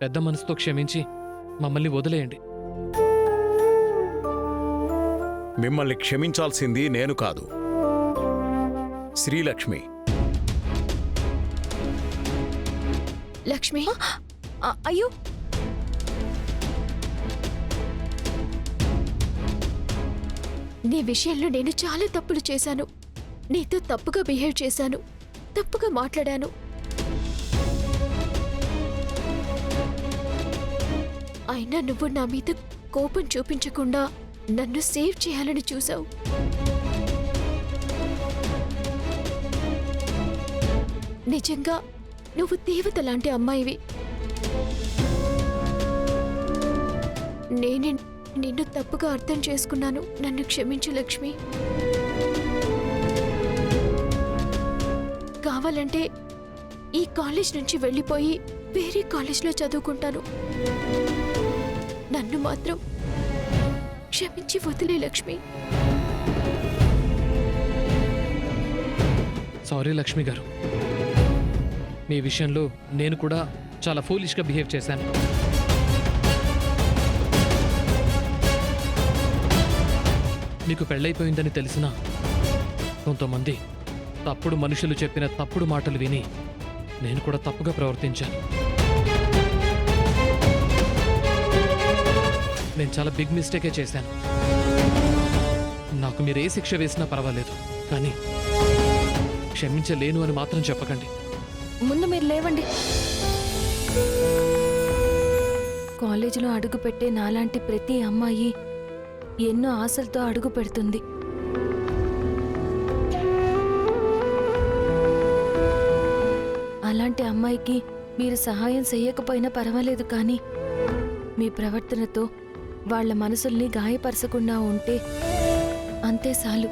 పెద్ద మనసుతో క్షమించి మమ్మల్ని వదిలేయండి. మిమ్మల్ని క్షమించాల్సింది నేను కాదు, శ్రీలక్ష్మి. లక్ష్మి, అయ్యో, నీ విషయంలో నేను చాలా తప్పులు చేశాను. నీతో తప్పుగా బిహేవ్ చేశాను, తప్పుగా మాట్లాడాను. అయినా నువ్వు నా మీద కోపం చూపించకుండా నన్ను సేవ్ చేయాలని చూసావు. నిజంగా నువ్వు దేవత లాంటి అమ్మాయివి. నేనే నిన్ను తప్పుగా అర్థం చేసుకున్నాను. నన్ను క్షమించు లక్ష్మి. కావాలంటే ఈ కాలేజ్ నుంచి వెళ్ళిపోయి వేరే కాలేజ్లో చదువుకుంటాను. నన్ను మాత్రం క్షమించి వదిలే లక్ష్మి. సారీ లక్ష్మి గారు, మీ విషయంలో నేను కూడా చాలా ఫూలిష్గా బిహేవ్ చేశాను. మీకు పెళ్ళైపోయిందని తెలిసినా కొంతమంది తప్పుడు మనుషులు చెప్పిన తప్పుడు మాటలు విని నేను కూడా తప్పుగా ప్రవర్తించాను. నేను చాలా బిగ్ మిస్టేకే చేశాను. నాకు మీరు ఏ శిక్ష వేసినా పర్వాలేదు, కానీ క్షమించలేను అని మాత్రం చెప్పకండి. ముందు మీరు లేవండి. కాలేజీలో అడుగుపెట్టే నాలాంటి ప్రతి అమ్మాయి ఎన్నో ఆశలతో అడుగు పెడుతుంది. అలాంటి అమ్మాయికి మీరు సహాయం చెయ్యకపోయినా పర్వాలేదు, కానీ మీ ప్రవర్తనతో వాళ్ళ మనసుల్ని గాయపరచకుండా ఉంటే అంతే చాలు.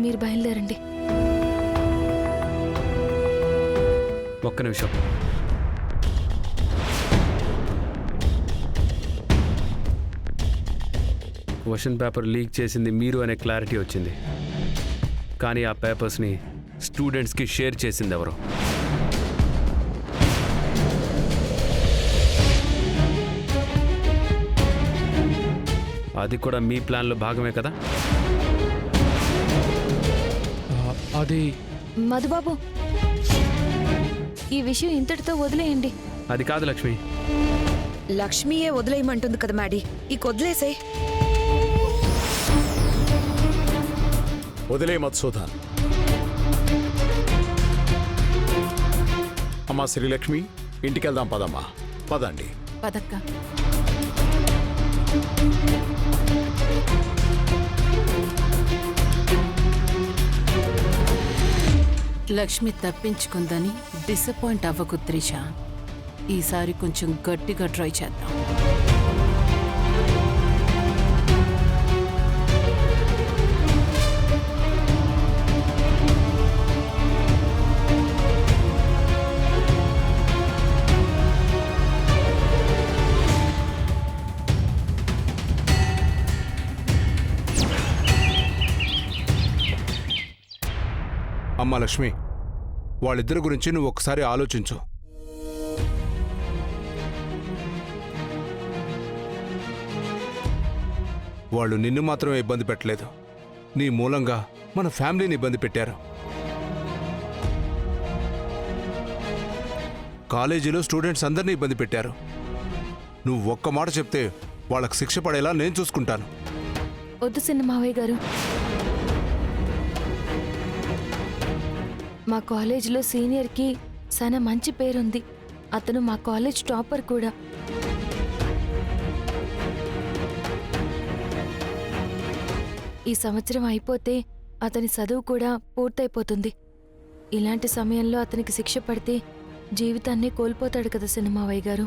మీరు బయలుదేరండి. ఒక్క నిమిషం. క్వశ్చన్ పేపర్ లీక్ చేసింది మీరు అనే క్లారిటీ వచ్చింది, కానీ ఆ పేపర్స్ని స్టూడెంట్స్కి షేర్ చేసింది ఎవరు? అది కూడా మీ ప్లాన్లో భాగమే కదా? అది మధుబాబు, ఈ విషయం ఇంతటితో వదిలేయండి. అది కాదు లక్ష్మి. లక్ష్మియే వదిలేయమంటుంది కదా మ్యాడీ, ఇక వదిలేసే. వదిలే మధుసూదన్. అమ్మా శ్రీలక్ష్మి, ఇంటికెళ్దాం పదమ్మా. పదండి. పదక్క. లక్ష్మి తప్పించుకుందని డిసప్పాయింట్ అవ్వకు త్రిష. ఈసారి కొంచెం గట్టిగా ట్రై చేద్దాం. అమ్మా లక్ష్మి, వాళ్ళిద్దరి గురించి నువ్వు ఒకసారి ఆలోచించు. వాళ్ళు నిన్ను మాత్రమే ఇబ్బంది పెట్టలేదు, నీ మూలంగా మన ఫ్యామిలీని ఇబ్బంది పెట్టారు. కాలేజీలో స్టూడెంట్స్ అందరినీ ఇబ్బంది పెట్టారు. నువ్వు ఒక్క మాట చెప్తే వాళ్ళకి శిక్ష పడేలా నేను చూసుకుంటాను. వద్దు చిన్న మావయ్య గారు. మా కాలేజీలో సీనియర్కి చాలా మంచి పేరుంది. అతను మా కాలేజ్ టాపర్ కూడా. ఈ సంవత్సరం అయిపోతే అతని చదువు కూడా పూర్తయిపోతుంది. ఇలాంటి సమయంలో అతనికి శిక్ష పడితే జీవితాన్ని కోల్పోతాడు కదా సినిమావయ్య గారు.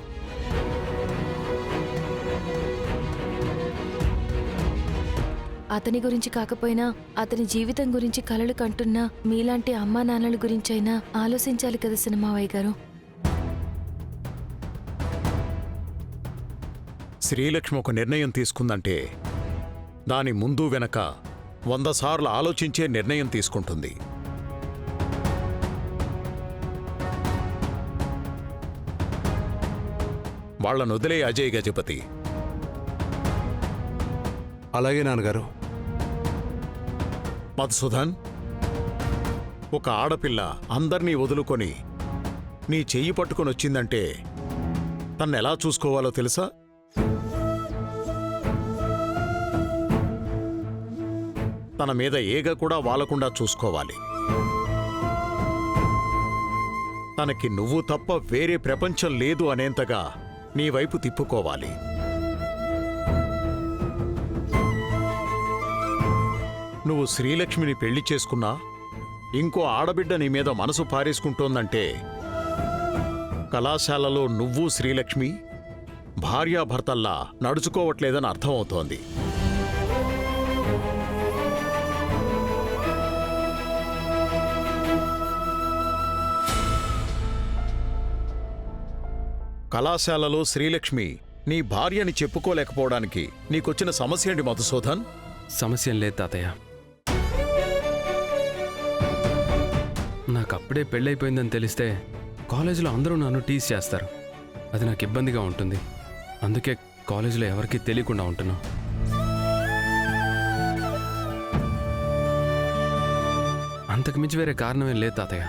అతని గురించి కాకపోయినా అతని జీవితం గురించి కలలు కంటున్నా మీలాంటి అమ్మా నాన్నల గురించైనా ఆలోచించాలి కదా సినిమావయ్య గారు. శ్రీలక్ష్మి ఒక నిర్ణయం తీసుకుందంటే దాని ముందు వెనక 100 సార్లు ఆలోచించే నిర్ణయం తీసుకుంటుంది. వాళ్ళను వదిలే అజయ్ గజపతి. అలాగే నాన్నగారు. మధుసూదన్, ఒక ఆడపిల్ల అందర్నీ వదులుకొని నీ చెయ్యి పట్టుకొని వచ్చిందంటే తన్నెలా చూసుకోవాలో తెలుసా? తన మీద ఏగ కూడా వాలకుండా చూసుకోవాలి. తనకి నువ్వు తప్ప వేరే ప్రపంచం లేదు అనేంతగా నీ వైపు తిప్పుకోవాలి. నువ్వు శ్రీలక్ష్మిని పెళ్లి చేసుకున్నా ఇంకో ఆడబిడ్డ నీ మీద మనసు పారేసుకుంటోందంటే కళాశాలలో నువ్వు శ్రీలక్ష్మి భార్యాభర్తల్లా నడుచుకోవట్లేదని అర్థమవుతోంది. కళాశాలలో శ్రీలక్ష్మి నీ భార్యని చెప్పుకోలేకపోవడానికి నీకొచ్చిన సమస్య ఏంటి మధుసూదన్? సమస్య లేదు తాతయ్య. నాకు అప్పుడే పెళ్ళైపోయిందని తెలిస్తే కాలేజీలో అందరూ నన్ను టీజ్ చేస్తారు. అది నాకు ఇబ్బందిగా ఉంటుంది. అందుకే కాలేజీలో ఎవరికీ తెలియకుండా ఉంటున్నా. అంతకు మించి వేరే కారణమేం లేదు తాతయ్య.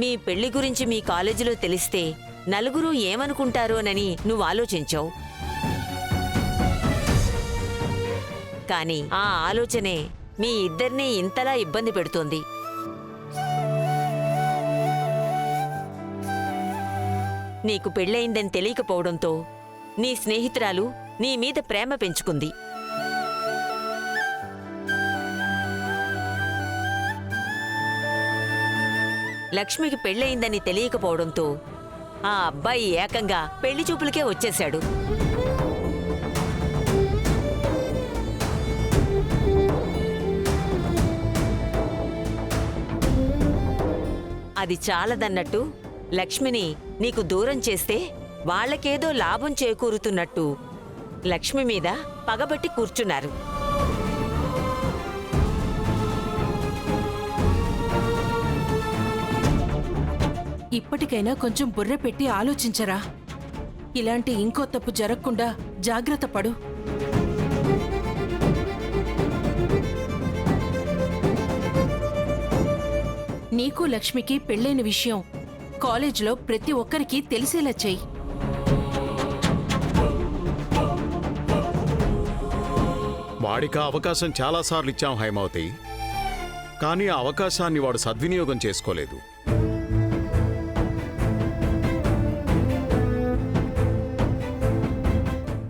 మీ పెళ్లి గురించి మీ కాలేజీలో తెలిస్తే నలుగురు ఏమనుకుంటారోనని నువ్వు ఆలోచించావు. కానీ ఆ ఆలోచనే మీ ఇద్దరినీ ఇంతలా ఇబ్బంది పెడుతోంది. నీకు పెళ్ళయిందని తెలియకపోవడంతో నీ స్నేహితురాలు నీ మీద ప్రేమ పెంచుకుంది. లక్ష్మికి పెళ్ళయిందని తెలియకపోవడంతో ఆ అబ్బాయి ఏకంగా పెళ్లి చూపులకే వచ్చేశాడు. అది చాలదన్నట్టు లక్ష్మిని నీకు దూరం చేస్తే వాళ్ళకేదో లాభం చేకూరుతున్నట్టు లక్ష్మి మీద పగబట్టి కూర్చున్నారు. ఇప్పటికైనా కొంచెం బుర్ర పెట్టి ఆలోచించరా. ఇలాంటి ఇంకో తప్పు జరగకుండా జాగ్రత్త పడు. నీకు లక్ష్మికి పెళ్ళైన విషయం కాలేజ్లో ప్రతి ఒక్కరికి తెలిసేలా చెయ్యి. వాడికి ఆ అవకాశం చాలాసార్లు ఇచ్చాం హైమావతి. కానీ ఆ అవకాశాన్ని వాడు సద్వినియోగం చేసుకోలేదు.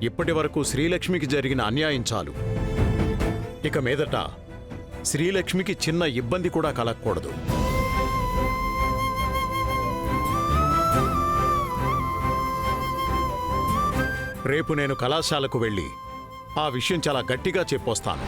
ఇప్పటి వరకు శ్రీలక్ష్మికి జరిగిన అన్యాయం చాలు. ఇక మీదట శ్రీలక్ష్మికి చిన్న ఇబ్బంది కూడా కలగకూడదు. రేపు నేను కళాశాలకు వెళ్ళి ఆ విషయం చాలా గట్టిగా చెప్పొస్తాను.